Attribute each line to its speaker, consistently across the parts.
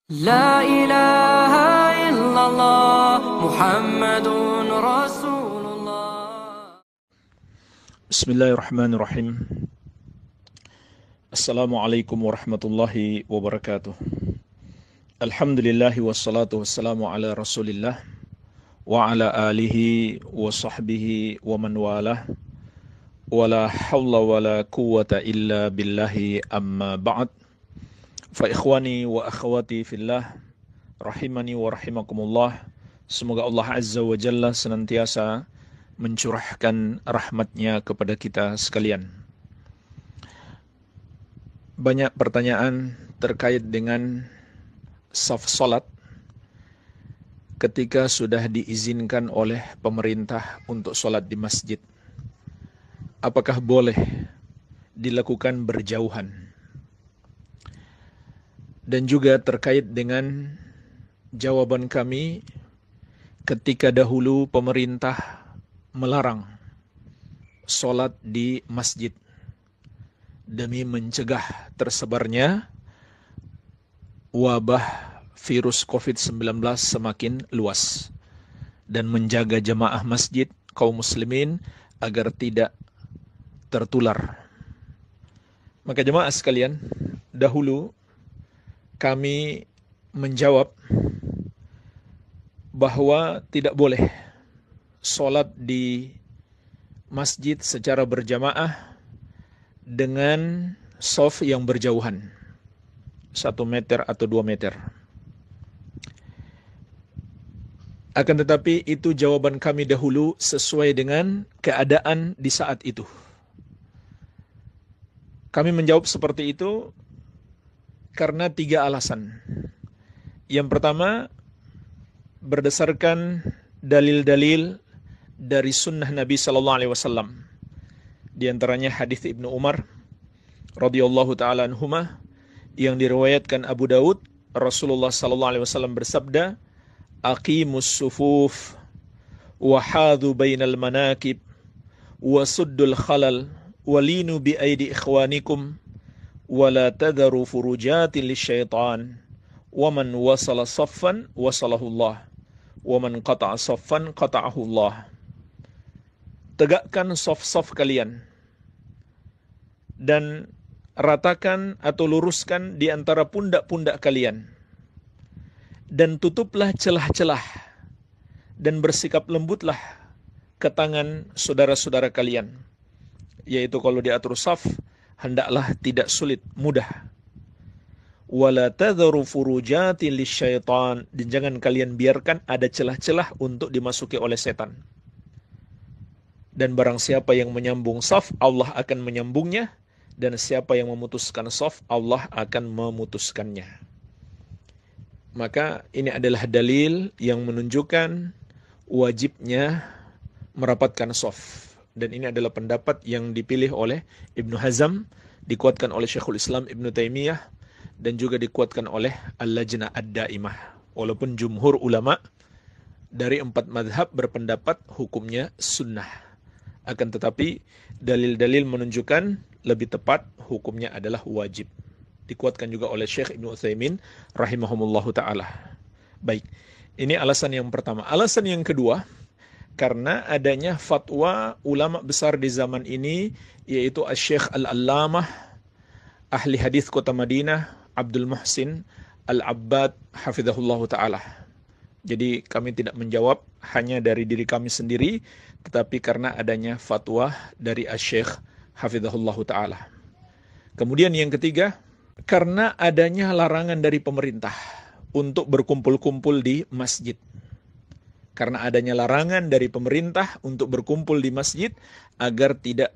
Speaker 1: لا إله إلا الله محمد رسول الله.
Speaker 2: Bismillahirrahmanirrahim. Assalamualaikum warahmatullahi wabarakatuh. Alhamdulillahi wassalatu wassalamu ala rasulillah wa ala alihi wa sahbihi wa man walah. Wala hawla wala quwwata illa billahi amma ba'd. Fa ikhwani wa akhwati fillah, rahimani wa rahimakumullah. Semoga Allah Azza wa Jalla senantiasa mencurahkan rahmatnya kepada kita sekalian. Banyak pertanyaan terkait dengan saf salat ketika sudah diizinkan oleh pemerintah untuk salat di masjid. Apakah boleh dilakukan berjauhan? Dan juga terkait dengan jawaban kami ketika dahulu pemerintah melarang sholat di masjid demi mencegah tersebarnya wabah virus COVID-19 semakin luas dan menjaga jemaah masjid kaum muslimin agar tidak tertular. Maka jemaah sekalian, dahulu kami menjawab bahwa tidak boleh sholat di masjid secara berjamaah dengan shaf yang berjauhan 1 meter atau 2 meter. Akan tetapi itu jawaban kami dahulu sesuai dengan keadaan di saat itu. Kami menjawab seperti itu karena 3 alasan. Yang pertama, berdasarkan dalil-dalil dari sunnah Nabi sallallahu alaihi wasallam. Di antaranya hadis Ibnu Umar radhiyallahu taala anhuma yang diriwayatkan Abu Daud, Rasulullah sallallahu alaihi wasallam bersabda, "Aqimus sufuf wa hadhu bainal manakib wa suddul khalal walinu bi aidi ikhwanikum wala tadharu furujatin lisyaitan wa man wasala saffan wasalahullah wa man qata'a saffan qata'ahullah." Tegakkan saf-saf kalian dan ratakan atau luruskan di antara pundak-pundak kalian dan tutuplah celah-celah dan bersikap lembutlah ke tangan saudara-saudara kalian, yaitu kalau diatur saf hendaklah tidak sulit, mudah. Wala tadharu furujatin lisyaitan, dan jangan kalian biarkan ada celah-celah untuk dimasuki oleh setan. Dan barang siapa yang menyambung saf, Allah akan menyambungnya, dan siapa yang memutuskan saf, Allah akan memutuskannya. Maka ini adalah dalil yang menunjukkan wajibnya merapatkan saf. Dan ini adalah pendapat yang dipilih oleh Ibnu Hazm, dikuatkan oleh Syekhul Islam Ibnu Taimiyah, dan juga dikuatkan oleh Al-Lajnah Ad-Daimah. Walaupun jumhur ulama dari 4 madhab berpendapat hukumnya sunnah. Akan tetapi dalil-dalil menunjukkan lebih tepat hukumnya adalah wajib. Dikuatkan juga oleh Syekh Ibnu Utsaimin rahimahumullahu ta'ala. Baik, ini alasan yang pertama. Alasan yang kedua, karena adanya fatwa ulama besar di zaman ini, yaitu Asy-Syaikh Al-Allamah, ahli hadis kota Madinah, Abdul Muhsin Al-Abbad hafizahullahu ta'ala. Jadi kami tidak menjawab hanya dari diri kami sendiri, tetapi karena adanya fatwa dari Asy-Syaikh hafizahullahu ta'ala. Kemudian yang ketiga, karena adanya larangan dari pemerintah untuk berkumpul-kumpul di masjid. Karena adanya larangan dari pemerintah untuk berkumpul di masjid agar tidak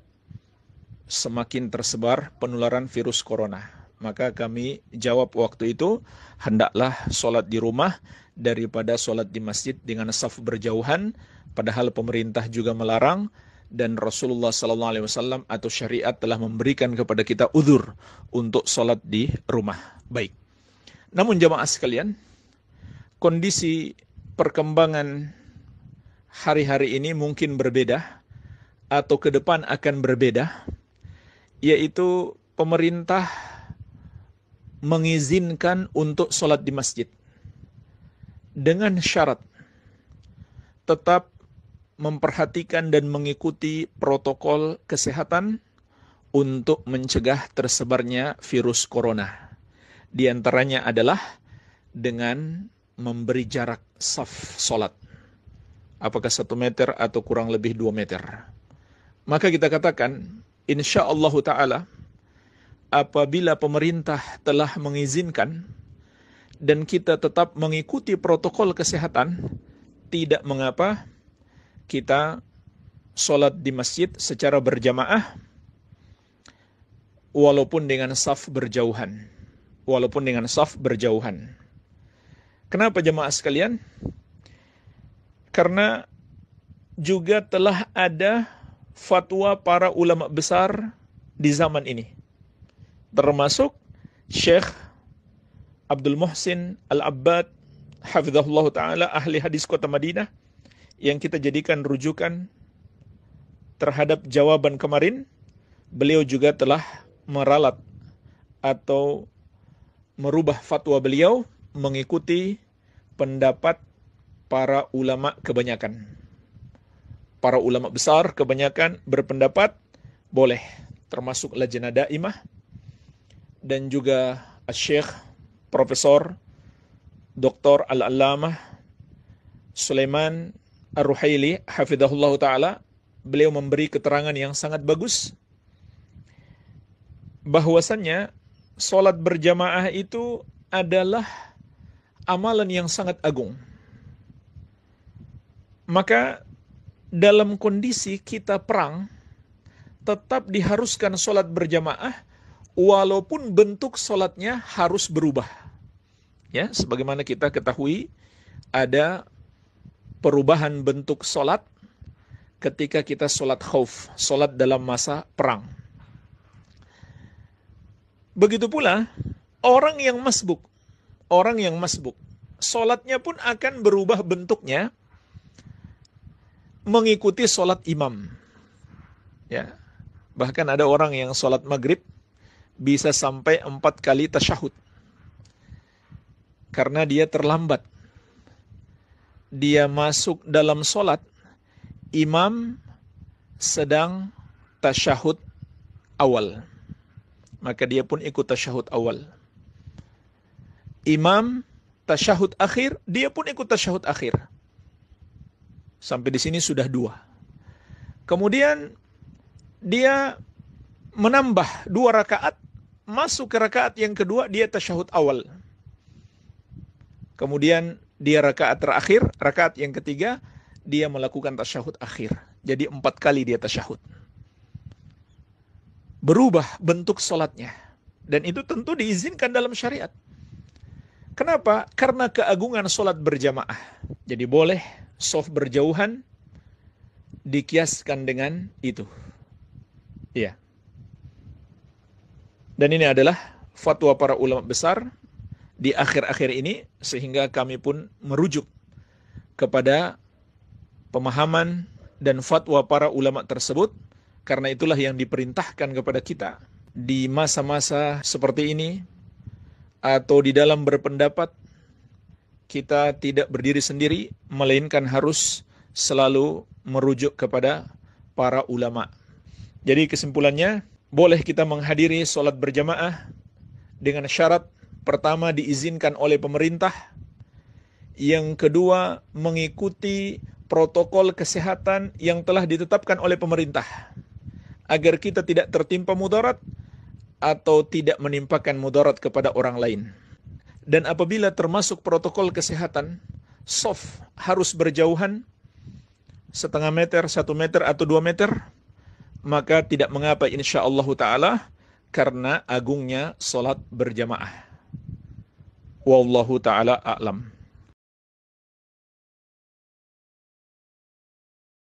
Speaker 2: semakin tersebar penularan virus corona. Maka kami jawab waktu itu, hendaklah sholat di rumah daripada sholat di masjid dengan saf berjauhan, padahal pemerintah juga melarang dan Rasulullah SAW atau syariat telah memberikan kepada kita uzur untuk sholat di rumah. Baik. Namun jamaah sekalian, kondisi perkembangan hari-hari ini mungkin berbeda atau ke depan akan berbeda, yaitu pemerintah mengizinkan untuk sholat di masjid dengan syarat tetap memperhatikan dan mengikuti protokol kesehatan untuk mencegah tersebarnya virus corona. Di antaranya adalah dengan memberi jarak saf sholat. Apakah 1 meter atau kurang lebih 2 meter. Maka kita katakan, insyaallah ta'ala, apabila pemerintah telah mengizinkan dan kita tetap mengikuti protokol kesehatan, tidak mengapa kita sholat di masjid secara berjamaah walaupun dengan saf berjauhan. Kenapa jemaah sekalian? Karena juga telah ada fatwa para ulama besar di zaman ini. Termasuk Syekh Abdul Muhsin Al-Abbad, hafizahullah ta'ala, ahli hadis kota Madinah, yang kita jadikan rujukan terhadap jawaban kemarin. Beliau juga telah meralat atau merubah fatwa beliau mengikuti pendapat para ulama kebanyakan. Para ulama besar kebanyakan berpendapat boleh, termasuk Lajnah Daimah dan juga Syekh Profesor Dr. Al-Allamah Sulaiman Ar-Ruhaili hafizahullah ta'ala. Beliau memberi keterangan yang sangat bagus bahwasannya sholat berjamaah itu adalah amalan yang sangat agung. Maka dalam kondisi kita perang, tetap diharuskan sholat berjamaah, walaupun bentuk sholatnya harus berubah. Ya, sebagaimana kita ketahui, ada perubahan bentuk sholat ketika kita sholat khauf, sholat dalam masa perang. Begitu pula orang yang masbuk, sholatnya pun akan berubah bentuknya mengikuti sholat imam. Ya, bahkan ada orang yang sholat maghrib bisa sampai 4 kali tasyahud karena dia terlambat. Dia masuk dalam sholat, imam sedang tasyahud awal, maka dia pun ikut tasyahud awal. Imam tasyahud akhir, dia pun ikut tasyahud akhir. Sampai di sini sudah 2. Kemudian dia menambah 2 rakaat, masuk ke rakaat yang kedua, dia tasyahud awal. Kemudian dia rakaat terakhir, rakaat yang ketiga, dia melakukan tasyahud akhir. Jadi 4 kali dia tasyahud. Berubah bentuk sholatnya. Dan itu tentu diizinkan dalam syariat. Kenapa? Karena keagungan sholat berjamaah. Jadi boleh shaf berjauhan dikiaskan dengan itu. Iya. Dan ini adalah fatwa para ulama besar di akhir-akhir ini, sehingga kami pun merujuk kepada pemahaman dan fatwa para ulama tersebut, karena itulah yang diperintahkan kepada kita di masa-masa seperti ini, atau di dalam berpendapat, kita tidak berdiri sendiri, melainkan harus selalu merujuk kepada para ulama. Jadi kesimpulannya, boleh kita menghadiri sholat berjamaah dengan syarat, pertama diizinkan oleh pemerintah, yang kedua mengikuti protokol kesehatan yang telah ditetapkan oleh pemerintah, agar kita tidak tertimpa mudarat atau tidak menimpakan mudarat kepada orang lain. Dan apabila termasuk protokol kesehatan, shaf harus berjauhan 0,5 meter, 1 meter atau 2 meter, maka tidak mengapa insyaallah ta'ala, karena agungnya sholat berjamaah. Wallahu ta'ala a'lam.